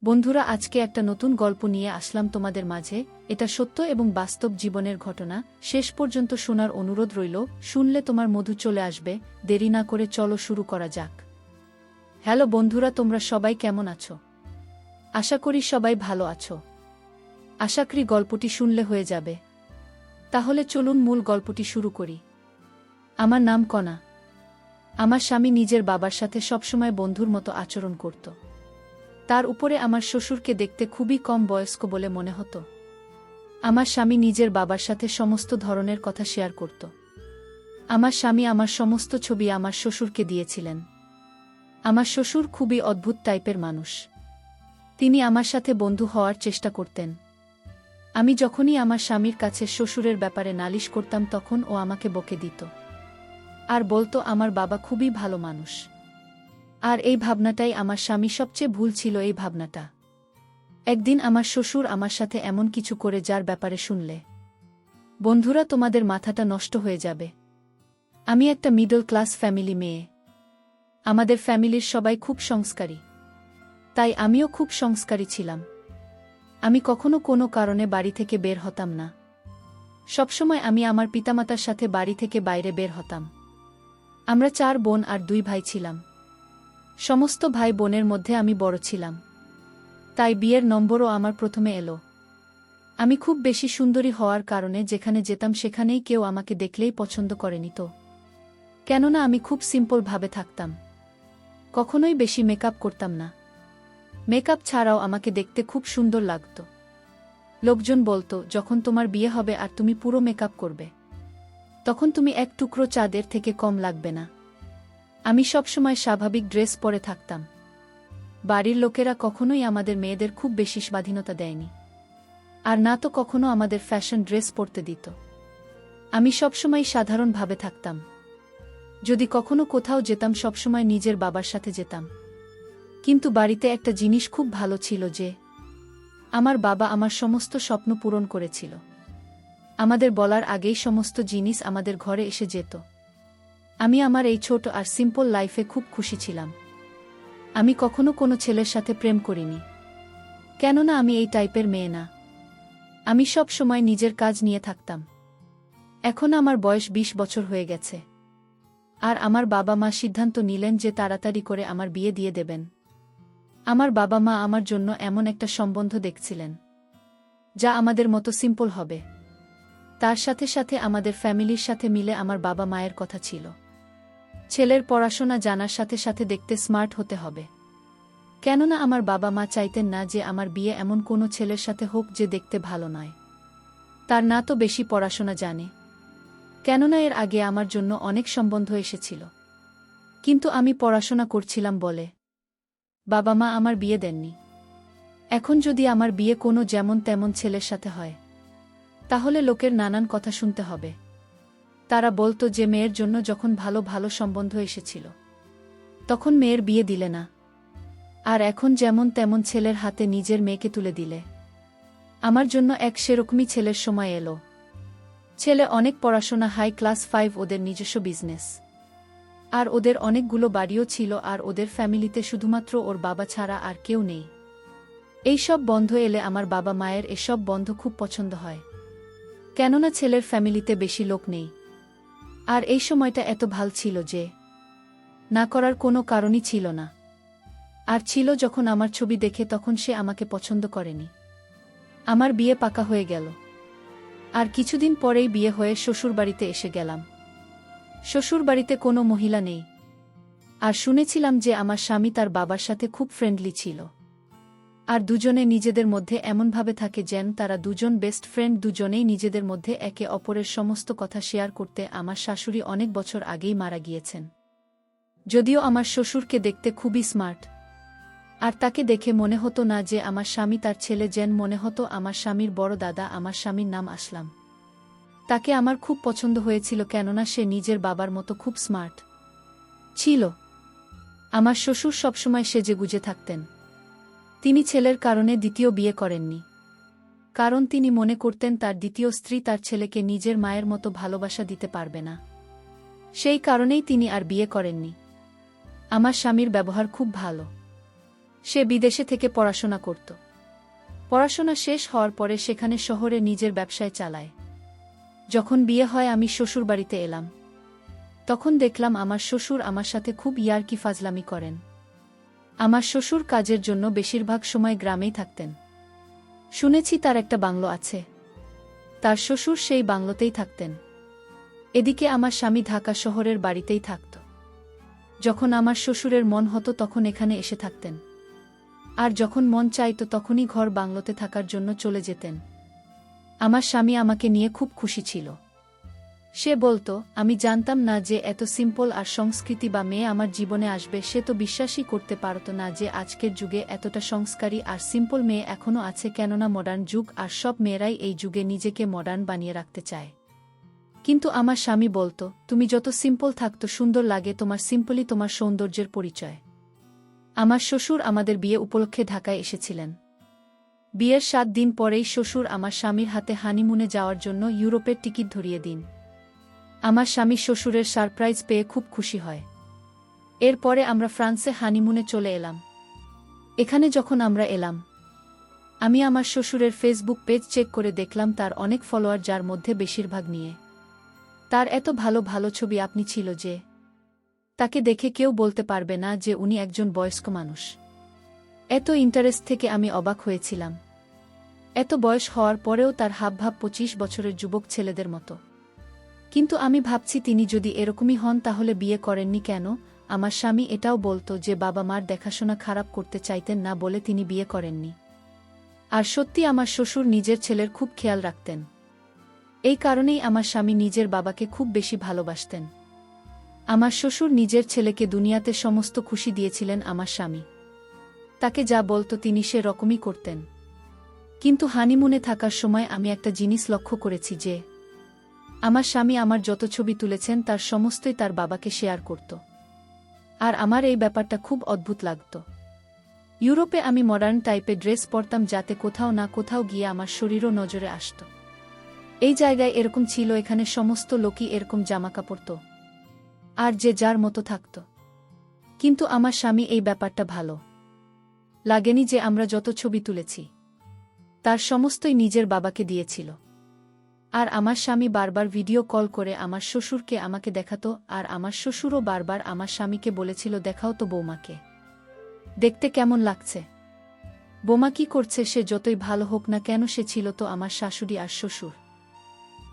বন্ধুরা, আজকে একটা নতুন গল্প নিয়ে আসলাম তোমাদের মাঝে। এটা সত্য এবং বাস্তব জীবনের ঘটনা। শেষ পর্যন্ত শোনার অনুরোধ রইল। শুনলে তোমার মধু চলে আসবে। দেরি না করে চলো শুরু করা যাক। হ্যালো বন্ধুরা, তোমরা সবাই কেমন আছো? আশা করি সবাই ভালো আছো। আশা করি গল্পটি শুনলে হয়ে যাবে। তাহলে চলুন মূল গল্পটি শুরু করি। আমার নাম কণা। আমার স্বামী নিজের বাবার সাথে সবসময় বন্ধুর মতো আচরণ করত। তার উপরে আমার শ্বশুরকে দেখতে খুবই কম বয়স্ক বলে মনে হতো। আমার স্বামী নিজের বাবার সাথে সমস্ত ধরনের কথা শেয়ার করত। আমার স্বামী আমার সমস্ত ছবি আমার শ্বশুরকে দিয়েছিলেন। আমার শ্বশুর খুবই অদ্ভুত টাইপের মানুষ। তিনি আমার সাথে বন্ধু হওয়ার চেষ্টা করতেন। আমি যখনই আমার স্বামীর কাছে শ্বশুরের ব্যাপারে নালিশ করতাম তখন ও আমাকে বকে দিত আর বলতো আমার বাবা খুবই ভালো মানুষ। আর এই ভাবনাটাই আমার স্বামী সবচেয়ে ভুল ছিল। এই ভাবনাটা একদিন আমার শ্বশুর আমার সাথে এমন কিছু করে যার ব্যাপারে শুনলে বন্ধুরা তোমাদের মাথাটা নষ্ট হয়ে যাবে। আমি একটা মিডল ক্লাস ফ্যামিলি মেয়ে। আমাদের ফ্যামিলির সবাই খুব সংস্কারী, তাই আমিও খুব সংস্কারী ছিলাম। আমি কখনো কোনো কারণে বাড়ি থেকে বের হতাম না। সবসময় আমি আমার পিতামাতার সাথে বাড়ি থেকে বাইরে বের হতাম। আমরা 4 বোন আর 2 ভাই ছিলাম। সমস্ত ভাই বোনের মধ্যে আমি বড় ছিলাম, তাই বিয়ের নম্বরও আমার প্রথমে এলো। আমি খুব বেশি সুন্দরী হওয়ার কারণে যেখানে যেতাম সেখানেই কেউ আমাকে দেখলেই পছন্দ করে নিত। কেননা আমি খুব সিম্পল ভাবে থাকতাম, কখনোই বেশি মেকআপ করতাম না। মেকআপ ছাড়াও আমাকে দেখতে খুব সুন্দর লাগত। লোকজন বলতো, যখন তোমার বিয়ে হবে আর তুমি পুরো মেকআপ করবে, তখন তুমি এক টুকরো চাঁদের থেকে কম লাগবে না। আমি সবসময় স্বাভাবিক ড্রেস পরে থাকতাম। বাড়ির লোকেরা কখনোই আমাদের মেয়েদের খুব বেশি স্বাধীনতা দেয়নি, আর না তো কখনো আমাদের ফ্যাশন ড্রেস পরতে দিত। আমি সবসময় সাধারণভাবে থাকতাম। যদি কখনো কোথাও যেতাম সবসময় নিজের বাবার সাথে যেতাম। কিন্তু বাড়িতে একটা জিনিস খুব ভালো ছিল যে আমার বাবা আমার সমস্ত স্বপ্ন পূরণ করেছিল। আমাদের বলার আগেই সমস্ত জিনিস আমাদের ঘরে এসে যেত। আমি আমার এই ছোট আর সিম্পল লাইফে খুব খুশি ছিলাম। আমি কখনো কোনো ছেলের সাথে প্রেম করিনি, কেননা আমি এই টাইপের মেয়ে না। আমি সব সময় নিজের কাজ নিয়ে থাকতাম। এখন আমার বয়স 20 বছর হয়ে গেছে, আর আমার বাবা মা সিদ্ধান্ত নিলেন যে তাড়াতাড়ি করে আমার বিয়ে দিয়ে দেবেন। আমার বাবা মা আমার জন্য এমন একটা সম্বন্ধ দেখছিলেন যা আমাদের মতো সিম্পল হবে। তার সাথে সাথে আমাদের ফ্যামিলির সাথে মিলে আমার বাবা মায়ের কথা ছিল, ছেলের পড়াশোনা জানার সাথে সাথে দেখতে স্মার্ট হতে হবে। কেননা আমার বাবা মা চাইতেন না যে আমার বিয়ে এমন কোনো ছেলের সাথে হোক যে দেখতে ভালো নয়, তার না তো বেশি পড়াশোনা জানে। কেননা এর আগে আমার জন্য অনেক সম্বন্ধ এসেছিল, কিন্তু আমি পড়াশোনা করছিলাম বলে বাবা মা আমার বিয়ে দেননি। এখন যদি আমার বিয়ে কোনো যেমন তেমন ছেলের সাথে হয়, তাহলে লোকের নানান কথা শুনতে হবে। তারা বলতো যে মেয়ের জন্য যখন ভালো ভালো সম্বন্ধ এসেছিল তখন মেয়ের বিয়ে দিলে না, আর এখন যেমন তেমন ছেলের হাতে নিজের মেয়েকে তুলে দিলে। আমার জন্য এক সেরকমই ছেলের সময় এলো। ছেলে অনেক পড়াশোনা, হাই ক্লাস 5, ওদের নিজস্ব বিজনেস, আর ওদের অনেকগুলো বাড়িও ছিল, আর ওদের ফ্যামিলিতে শুধুমাত্র ওর বাবা ছাড়া আর কেউ নেই। এই সব বন্ধ এলে আমার বাবা মায়ের এসব বন্ধ খুব পছন্দ হয়, কেননা ছেলের ফ্যামিলিতে বেশি লোক নেই। আর এই সময়টা এত ভাল ছিল যে না করার কোনো কারণই ছিল না। আর ছিল যখন আমার ছবি দেখে তখন সে আমাকে পছন্দ করেনি। আমার বিয়ে পাকা হয়ে গেল, আর কিছুদিন পরেই বিয়ে হয়ে শ্বশুরবাড়িতে এসে গেলাম। শ্বশুরবাড়িতে কোনো মহিলা নেই, আর শুনেছিলাম যে আমার স্বামী তার বাবার সাথে খুব ফ্রেন্ডলি ছিল, আর দুজনে নিজেদের মধ্যে এমনভাবে থাকে যেন তারা দুজন বেস্ট ফ্রেন্ড। দুজনেই নিজেদের মধ্যে একে অপরের সমস্ত কথা শেয়ার করতে। আমার শাশুড়ি অনেক বছর আগেই মারা গিয়েছেন, যদিও আমার শ্বশুরকে দেখতে খুবই স্মার্ট, আর তাকে দেখে মনে হতো না যে আমার স্বামী তার ছেলে, যেন মনে হতো আমার স্বামীর বড় দাদা। আমার স্বামীর নাম আসলাম। তাকে আমার খুব পছন্দ হয়েছিল, কেননা সে নিজের বাবার মতো খুব স্মার্ট ছিল। আমার শ্বশুর সবসময় সেজেগুজে থাকতেন। তিনি ছেলের কারণে দ্বিতীয় বিয়ে করেননি, কারণ তিনি মনে করতেন তার দ্বিতীয় স্ত্রী তার ছেলেকে নিজের মায়ের মতো ভালোবাসা দিতে পারবে না। সেই কারণেই তিনি আর বিয়ে করেননি। আমার স্বামীর ব্যবহার খুব ভালো। সে বিদেশে থেকে পড়াশোনা করত। পড়াশোনা শেষ হওয়ার পরে সেখানে শহরে নিজের ব্যবসায় চালায়। যখন বিয়ে হয় আমি শ্বশুরবাড়িতে এলাম। তখন দেখলাম আমার শ্বশুর আমার সাথে খুব ইয়ার্কি ফাজলামি করেন। আমার শ্বশুর কাজের জন্য বেশিরভাগ সময় গ্রামেই থাকতেন। শুনেছি তার একটা বাংলো আছে। তার শ্বশুর সেই বাংলোতেই থাকতেন। এদিকে আমার স্বামী ঢাকা শহরের বাড়িতেই থাকত। যখন আমার শ্বশুরের মন হতো তখন এখানে এসে থাকতেন। আর যখন মন চাইতো তখনই ঘর বাংলোতে থাকার জন্য চলে যেতেন। আমার স্বামী আমাকে নিয়ে খুব খুশি ছিল। সে বলতো, আমি জানতাম না যে এত সিম্পল আর সংস্কৃতি বা মেয়ে আমার জীবনে আসবে। সে তো বিশ্বাসই করতে পারত না যে আজকের যুগে এতটা সংস্কারী আর সিম্পল মেয়ে এখনও আছে, কেননা মডার্ন যুগ আর সব মেয়েরাই এই যুগে নিজেকে মডার্ন বানিয়ে রাখতে চায়। কিন্তু আমার স্বামী বলতো, তুমি যত সিম্পল থাকতো সুন্দর লাগে, তোমার সিম্পলই তোমার সৌন্দর্যের পরিচয়। আমার শ্বশুর আমাদের বিয়ে উপলক্ষে ঢাকায় এসেছিলেন। বিয়ের 7 দিন পরেই শ্বশুর আমার স্বামীর হাতে হানিমুনে যাওয়ার জন্য ইউরোপের টিকিট ধরিয়ে দিন। আমার স্বামী শ্বশুরের সারপ্রাইজ পেয়ে খুব খুশি হয়। এরপরে আমরা ফ্রান্সে হানিমুনে চলে এলাম। এখানে যখন আমরা এলাম, আমি আমার শ্বশুরের ফেসবুক পেজ চেক করে দেখলাম তার অনেক ফলোয়ার, যার মধ্যে বেশিরভাগ নিয়ে। তার এত ভালো ভালো ছবি আপনি ছিল যে তাকে দেখে কেউ বলতে পারবে না যে উনি একজন বয়স্ক মানুষ। এত ইন্টারেস্ট থেকে আমি অবাক হয়েছিলাম। এত বয়স হওয়ার পরেও তার হাবভাব 25 বছরের যুবক ছেলেদের মতো। কিন্তু আমি ভাবছি তিনি যদি এরকমই হন তাহলে বিয়ে করেননি কেন? আমার স্বামী এটাও বলতো যে বাবা মার দেখাশোনা খারাপ করতে চাইতেন না বলে তিনি বিয়ে করেননি। আর সত্যি আমার শ্বশুর নিজের ছেলের খুব খেয়াল রাখতেন। এই কারণেই আমার স্বামী নিজের বাবাকে খুব বেশি ভালোবাসতেন। আমার শ্বশুর নিজের ছেলেকে দুনিয়াতে সমস্ত খুশি দিয়েছিলেন। আমার স্বামী তাকে যা বলতো তিনি সে রকমই করতেন। কিন্তু হানিমুনে থাকার সময় আমি একটা জিনিস লক্ষ্য করেছি যে আমার স্বামী আমার যত ছবি তুলেছেন তার সমস্তই তার বাবাকে শেয়ার করত। আর আমার এই ব্যাপারটা খুব অদ্ভুত লাগত। ইউরোপে আমি মডার্ন টাইপের ড্রেস পরতাম যাতে কোথাও না কোথাও গিয়ে আমার শরীরও নজরে আসত। এই জায়গায় এরকম ছিল, এখানে সমস্ত লোকই এরকম জামাকাপড় পরত আর যে যার মতো থাকত। কিন্তু আমার স্বামী এই ব্যাপারটা ভালো লাগেনি যে আমরা যত ছবি তুলেছি তার সমস্তই নিজের বাবাকে দিয়েছিল। আর আমার স্বামী বারবার ভিডিও কল করে আমার শ্বশুরকে আমাকে দেখাতো, আর আমার শ্বশুরও বারবার আমার স্বামীকে বলেছিল, দেখাও তো বৌমাকে, দেখতে কেমন লাগছে। বৌমা কি করছে? সে যতই ভালো হোক না কেন সে ছিল তো আমার শাশুড়ি, আর শ্বশুর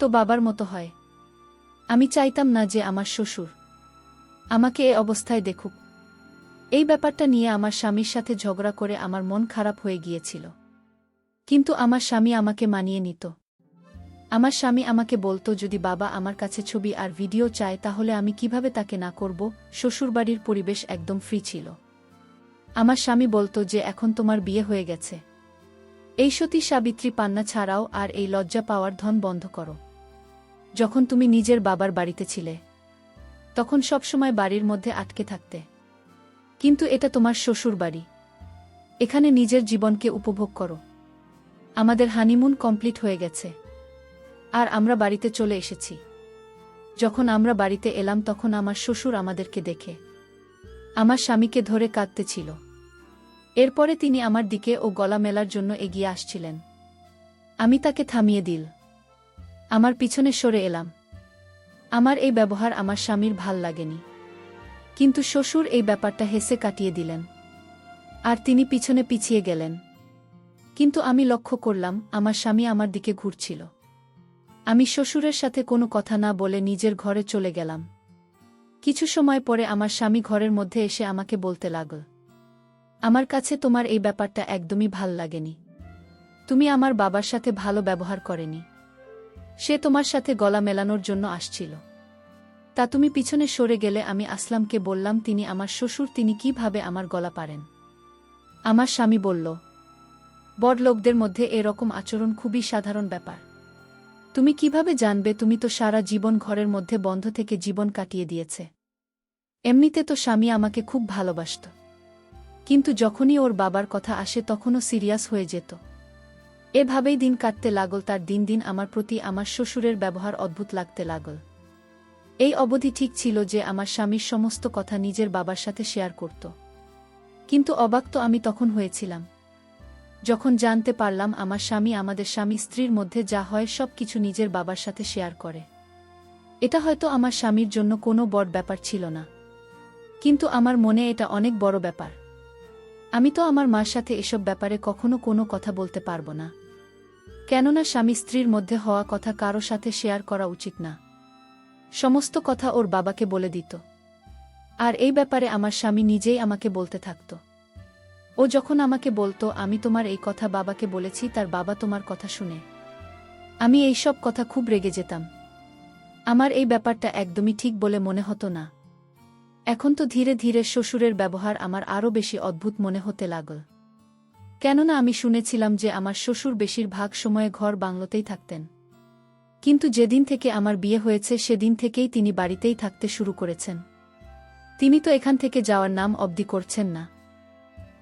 তো বাবার মতো হয়। আমি চাইতাম না যে আমার শ্বশুর আমাকে এ অবস্থায় দেখুক। এই ব্যাপারটা নিয়ে আমার স্বামীর সাথে ঝগড়া করে আমার মন খারাপ হয়ে গিয়েছিল। কিন্তু আমার স্বামী আমাকে মানিয়ে নিত। আমার স্বামী আমাকে বলতো, যদি বাবা আমার কাছে ছবি আর ভিডিও চায় তাহলে আমি কিভাবে তাকে না করব। শ্বশুরবাড়ির পরিবেশ একদম ফ্রি ছিল। আমার স্বামী বলতো যে এখন তোমার বিয়ে হয়ে গেছে, এই সতী সাবিত্রী পান্না ছাড়াও আর এই লজ্জা পাওয়ার ধন বন্ধ করো। যখন তুমি নিজের বাবার বাড়িতে ছিলে তখন সবসময় বাড়ির মধ্যে আটকে থাকতে, কিন্তু এটা তোমার শ্বশুর বাড়ি, এখানে নিজের জীবনকে উপভোগ করো। আমাদের হানিমুন কমপ্লিট হয়ে গেছে আর আমরা বাড়িতে চলে এসেছি। যখন আমরা বাড়িতে এলাম তখন আমার শ্বশুর আমাদেরকে দেখে আমার স্বামীকে ধরে কাঁদতেছিল। এরপরে তিনি আমার দিকে ও গলা মেলার জন্য এগিয়ে আসছিলেন। আমি তাকে থামিয়ে দিল, আমার পিছনে সরে এলাম। আমার এই ব্যবহার আমার স্বামীর ভাল লাগেনি, কিন্তু শ্বশুর এই ব্যাপারটা হেসে কাটিয়ে দিলেন আর তিনি পিছনে পিছিয়ে গেলেন। কিন্তু আমি লক্ষ্য করলাম আমার স্বামী আমার দিকে ঘুরছিল। আমি শ্বশুরের সাথে কোনো কথা না বলে নিজের ঘরে চলে গেলাম। কিছু সময় পরে আমার স্বামী ঘরের মধ্যে এসে আমাকে বলতে লাগল, আমার কাছে তোমার এই ব্যাপারটা একদমই ভাল লাগেনি। তুমি আমার বাবার সাথে ভালো ব্যবহার করেনি। সে তোমার সাথে গলা মেলানোর জন্য আসছিল, তা তুমি পিছনে সরে গেলে। আমি আসলামকে বললাম, তিনি আমার শ্বশুর, তিনি কিভাবে আমার গলা পারেন? আমার স্বামী বলল, বড়লোকদের মধ্যে এরকম আচরণ খুবই সাধারণ ব্যাপার। তুমি কিভাবে জানবে? তুমি তো সারা জীবন ঘরের মধ্যে বন্ধ থেকে জীবন কাটিয়ে দিয়েছে। এমনিতে তো স্বামী আমাকে খুব ভালোবাসত, কিন্তু যখনই ওর বাবার কথা আসে তখনও সিরিয়াস হয়ে যেত। এভাবেই দিন কাটতে লাগল। তার দিন দিন আমার প্রতি আমার শ্বশুরের ব্যবহার অদ্ভুত লাগতে লাগল। এই অবধি ঠিক ছিল যে আমার স্বামীর সমস্ত কথা নিজের বাবার সাথে শেয়ার করত, কিন্তু অবাক তো আমি তখন হয়েছিলাম যখন জানতে পারলাম আমার স্বামী আমাদের স্বামী স্ত্রীর মধ্যে যা হয় সব কিছু নিজের বাবার সাথে শেয়ার করে। এটা হয়তো আমার স্বামীর জন্য কোনো বড় ব্যাপার ছিল না, কিন্তু আমার মনে এটা অনেক বড় ব্যাপার। আমি তো আমার মার সাথে এসব ব্যাপারে কখনো কোনো কথা বলতে পারবো না, কেননা স্বামী স্ত্রীর মধ্যে হওয়া কথা কারো সাথে শেয়ার করা উচিত না। সমস্ত কথা ওর বাবাকে বলে দিত, আর এই ব্যাপারে আমার স্বামী নিজেই আমাকে বলতে থাকত। ও যখন আমাকে বলতো আমি তোমার এই কথা বাবাকে বলেছি, তার বাবা তোমার কথা শুনে, আমি এই সব কথা খুব রেগে যেতাম। আমার এই ব্যাপারটা একদমই ঠিক বলে মনে হতো না। এখন তো ধীরে ধীরে শ্বশুরের ব্যবহার আমার আরও বেশি অদ্ভুত মনে হতে লাগল, কেননা আমি শুনেছিলাম যে আমার শ্বশুর বেশিরভাগ সময়ে ঘর বাংলোতেই থাকতেন, কিন্তু যেদিন থেকে আমার বিয়ে হয়েছে সেদিন থেকেই তিনি বাড়িতেই থাকতে শুরু করেছেন। তিনি তো এখান থেকে যাওয়ার নাম অবধি করছেন না,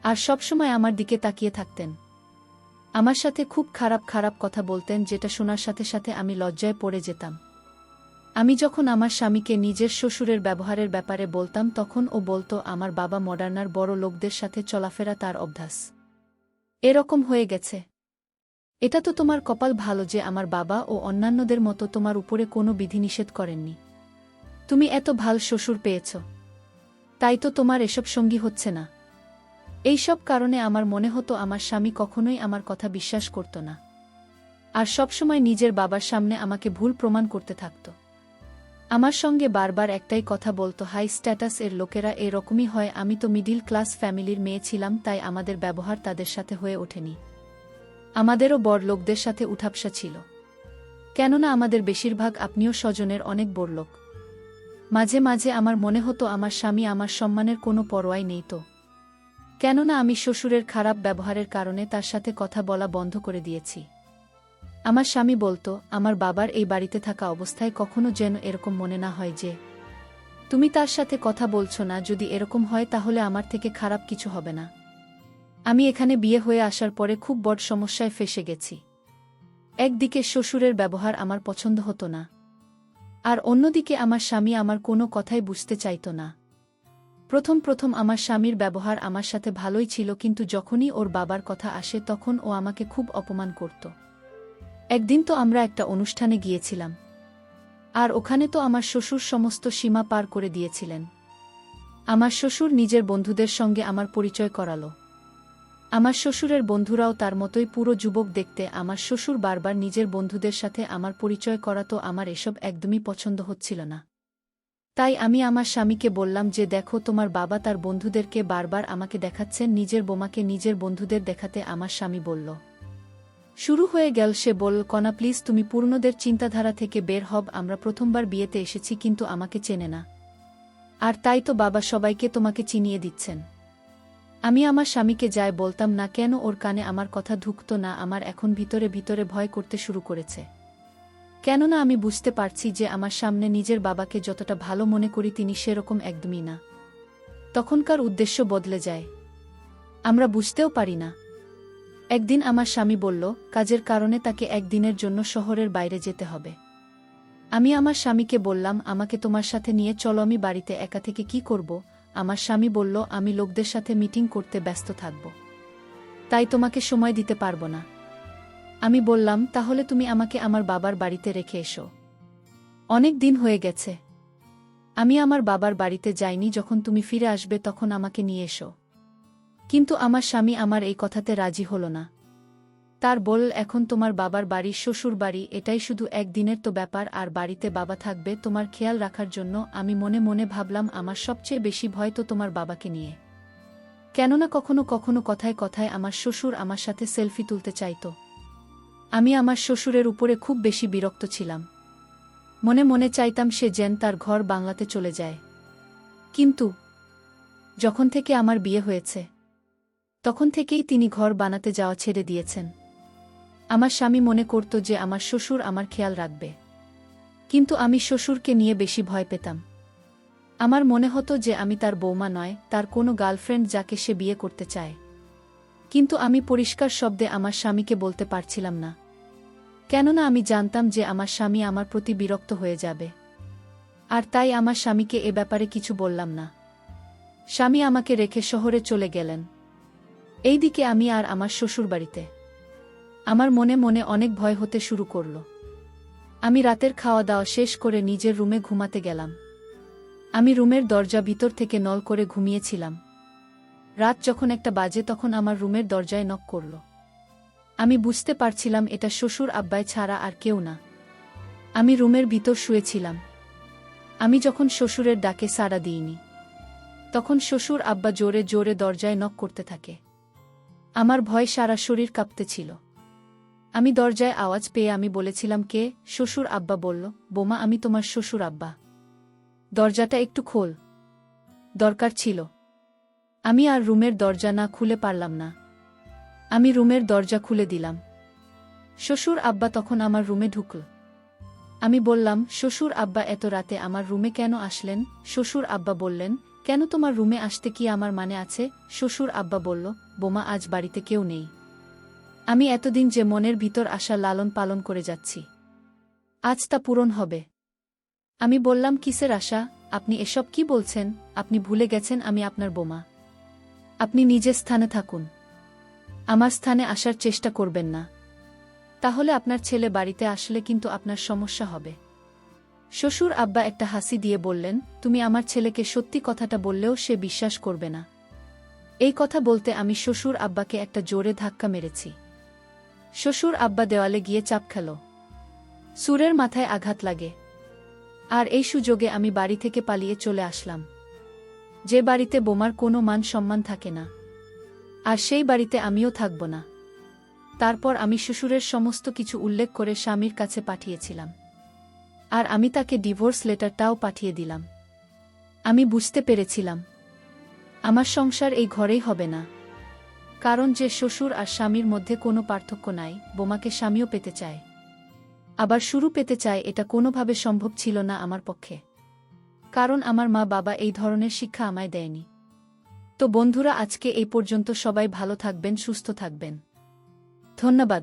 আর সবসময় আমার দিকে তাকিয়ে থাকতেন। আমার সাথে খুব খারাপ খারাপ কথা বলতেন, যেটা শোনার সাথে সাথে আমি লজ্জায় পড়ে যেতাম। আমি যখন আমার স্বামীকে নিজের শ্বশুরের ব্যবহারের ব্যাপারে বলতাম, তখন ও বলতো আমার বাবা মডার্নার বড় লোকদের সাথে চলাফেরা তার অভ্যাস, এরকম হয়ে গেছে। এটা তো তোমার কপাল ভালো যে আমার বাবা ও অন্যান্যদের মতো তোমার উপরে কোনো বিধিনিষেধ করেননি। তুমি এত ভাল শ্বশুর পেয়েছ, তাই তো তোমার এসব সঙ্গী হচ্ছে না। এইসব কারণে আমার মনে হতো আমার স্বামী কখনোই আমার কথা বিশ্বাস করত না, আর সবসময় নিজের বাবার সামনে আমাকে ভুল প্রমাণ করতে থাকত। আমার সঙ্গে বারবার একটাই কথা বলতো, হাই স্ট্যাটাস এর লোকেরা এরকমই হয়, আমি তো মিডিল ক্লাস ফ্যামিলির মেয়ে ছিলাম, তাই আমাদের ব্যবহার তাদের সাথে হয়ে ওঠেনি। আমাদেরও বড় লোকদের সাথে উঠাপসা ছিল, কেননা আমাদের বেশিরভাগ আত্মীয় স্বজনের অনেক বড়লোক। মাঝে মাঝে আমার মনে হতো আমার স্বামী আমার সম্মানের কোনো পরোয়াই নেই তো, কেননা আমি শ্বশুরের খারাপ ব্যবহারের কারণে তার সাথে কথা বলা বন্ধ করে দিয়েছি। আমার স্বামী বলতো আমার বাবার এই বাড়িতে থাকা অবস্থায় কখনো যেন এরকম মনে না হয় যে তুমি তার সাথে কথা বলছো না, যদি এরকম হয় তাহলে আমার থেকে খারাপ কিছু হবে না। আমি এখানে বিয়ে হয়ে আসার পরে খুব বড় সমস্যায় ফেঁসে গেছি। একদিকে শ্বশুরের ব্যবহার আমার পছন্দ হতো না, আর অন্যদিকে আমার স্বামী আমার কোনো কথাই বুঝতে চাইত না। প্রথম প্রথম আমার স্বামীর ব্যবহার আমার সাথে ভালোই ছিল, কিন্তু যখনই ওর বাবার কথা আসে তখন ও আমাকে খুব অপমান করত। একদিন তো আমরা একটা অনুষ্ঠানে গিয়েছিলাম, আর ওখানে তো আমার শ্বশুর সমস্ত সীমা পার করে দিয়েছিলেন। আমার শ্বশুর নিজের বন্ধুদের সঙ্গে আমার পরিচয় করালো। আমার শ্বশুরের বন্ধুরাও তার মতোই পুরো যুবক দেখতে। আমার শ্বশুর বারবার নিজের বন্ধুদের সাথে আমার পরিচয় করাতো, আমার এসব একদমই পছন্দ হচ্ছিল না। তাই আমি আমার স্বামীকে বললাম যে দেখো, তোমার বাবা তার বন্ধুদেরকে বারবার আমাকে দেখাচ্ছেন, নিজের বোমাকে নিজের বন্ধুদের দেখাতে। আমার স্বামী বলল, শুরু হয়ে গেল। সে বলল, কনা প্লিজ, তুমি পুরনোদের চিন্তাধারা থেকে বের হব। আমরা প্রথমবার বিয়েতে এসেছি, কিন্তু আমাকে চেনে না, আর তাই তো বাবা সবাইকে তোমাকে চিনিয়ে দিচ্ছেন। আমি আমার স্বামীকে যাই বলতাম না কেন, ওর কানে আমার কথা ঢুকত না। আমার এখন ভিতরে ভিতরে ভয় করতে শুরু করেছে, কেননা আমি বুঝতে পারছি যে আমার সামনে নিজের বাবাকে যতটা ভালো মনে করি তিনি সেরকম একদমই না। তখনকার উদ্দেশ্য বদলে যায়, আমরা বুঝতেও পারি না। একদিন আমার স্বামী বলল কাজের কারণে তাকে একদিনের জন্য শহরের বাইরে যেতে হবে। আমি আমার স্বামীকে বললাম, আমাকে তোমার সাথে নিয়ে চলো, আমি বাড়িতে একা থেকে কি করব। আমার স্বামী বলল, আমি লোকদের সাথে মিটিং করতে ব্যস্ত থাকব, তাই তোমাকে সময় দিতে পারবো না। আমি বললাম, তাহলে তুমি আমাকে আমার বাবার বাড়িতে রেখে এসো। অনেক দিন হয়ে গেছে, আমি আমার বাবার বাড়িতে যাইনি, যখন তুমি ফিরে আসবে তখন আমাকে নিয়ে এসো। কিন্তু আমার স্বামী আমার এই কথাতে রাজি হল না। তার বল, এখন তোমার বাবার বাড়ি শ্বশুর বাড়ি, এটাই শুধু একদিনের তো ব্যাপার, আর বাড়িতে বাবা থাকবে তোমার খেয়াল রাখার জন্য। আমি মনে মনে ভাবলাম, আমার সবচেয়ে বেশি ভয় তো তোমার বাবাকে নিয়ে, কেননা কখনো কখনো কথায় কথায় আমার শ্বশুর আমার সাথে সেলফি তুলতে চাইত। আমি আমার শ্বশুরের উপরে খুব বেশি বিরক্ত ছিলাম, মনে মনে চাইতাম সে যেন তার ঘর বাংলাতে চলে যায়। কিন্তু যখন থেকে আমার বিয়ে হয়েছে তখন থেকেই তিনি ঘর বানাতে যাওয়া ছেড়ে দিয়েছেন। আমার স্বামী মনে করত যে আমার শ্বশুর আমার খেয়াল রাখবে, কিন্তু আমি শ্বশুরকে নিয়ে বেশি ভয় পেতাম। আমার মনে হতো যে আমি তার বৌমা নয়, তার কোনো গার্লফ্রেন্ড যাকে সে বিয়ে করতে চায়। কিন্তু আমি পরিষ্কার শব্দে আমার স্বামীকে বলতে পারছিলাম না, কেননা আমি জানতাম যে আমার স্বামী আমার প্রতি বিরক্ত হয়ে যাবে, আর তাই আমার স্বামীকে এ ব্যাপারে কিছু বললাম না। স্বামী আমাকে রেখে শহরে চলে গেলেন। এইদিকে আমি আর আমার শ্বশুরবাড়িতে। আমার মনে মনে অনেক ভয় হতে শুরু করল। আমি রাতের খাওয়া দাওয়া শেষ করে নিজের রুমে ঘুমাতে গেলাম। আমি রুমের দরজা ভিতর থেকে নল করে ঘুমিয়েছিলাম। রাত যখন 1টা বাজে তখন আমার রুমের দরজায় নক করল। আমি বুঝতে পারছিলাম এটা শ্বশুর আব্বাই ছাড়া আর কেউ না। আমি রুমের ভিতর শুয়েছিলাম। আমি যখন শ্বশুরের ডাকে সাড়া দিইনি, তখন শ্বশুর আব্বা জোরে জোরে দরজায় নক করতে থাকে। আমার ভয় সারা শরীর কাঁপতেছিল। আমি দরজায় আওয়াজ পেয়ে আমি বলেছিলাম, কে? শ্বশুর আব্বা বলল, বোমা, আমি তোমার শ্বশুর আব্বা। দরজাটা একটু খোল। দরকার ছিল। আমি আর রুমের দরজা না খুলে পারলাম না। আমি রুমের দরজা খুলে দিলাম। শ্বশুর আব্বা তখন আমার রুমে ঢুকল। আমি বললাম, শ্বশুর আব্বা, এত রাতে আমার রুমে কেন আসলেন? শ্বশুর আব্বা বললেন, কেন, তোমার রুমে আসতে কি আমার মানে আছে? শ্বশুর আব্বা বলল, বোমা, আজ বাড়িতে কেউ নেই। আমি এতদিন যে মনের ভিতর আশা লালন পালন করে যাচ্ছি, আজ তা পূরণ হবে। আমি বললাম, কিসের আশা? আপনি এসব কি বলছেন? আপনি ভুলে গেছেন আমি আপনার বোমা। আপনি নিজের স্থানে থাকুন, আমার স্থানে আসার চেষ্টা করবেন না। তাহলে আপনার ছেলে বাড়িতে আসলে কিন্তু আপনার সমস্যা হবে। শ্বশুর আব্বা একটা হাসি দিয়ে বললেন, তুমি আমার ছেলেকে সত্যি কথাটা বললেও সে বিশ্বাস করবে না। এই কথা বলতে আমি শ্বশুর আব্বাকে একটা জোরে ধাক্কা মেরেছি। শ্বশুর আব্বা দেওয়ালে গিয়ে চাপ খেল। সুরের মাথায় আঘাত লাগে। আর এই সুযোগে আমি বাড়ি থেকে পালিয়ে চলে আসলাম। যে বাড়িতে বোমার কোনো মান সম্মান থাকে না, আর সেই বাড়িতে আমিও থাকব না। তারপর আমি শ্বশুরের সমস্ত কিছু উল্লেখ করে স্বামীর কাছে পাঠিয়েছিলাম। আর আমি তাকে ডিভোর্স লেটারটাও পাঠিয়ে দিলাম। আমি বুঝতে পেরেছিলাম আমার সংসার এই ঘরেই হবে না। কারণ যে শ্বশুর আর স্বামীর মধ্যে কোনো পার্থক্য নাই, বোমাকে স্বামীও পেতে চায়, আবার শুরু পেতে চায়, এটা কোনোভাবে সম্ভব ছিল না আমার পক্ষে। কারণ আমার মা বাবা এই ধরনের শিক্ষা আমায় দেয়নি। তো বন্ধুরা, আজকে এই পর্যন্ত। সবাই ভালো থাকবেন, সুস্থ থাকবেন। ধন্যবাদ।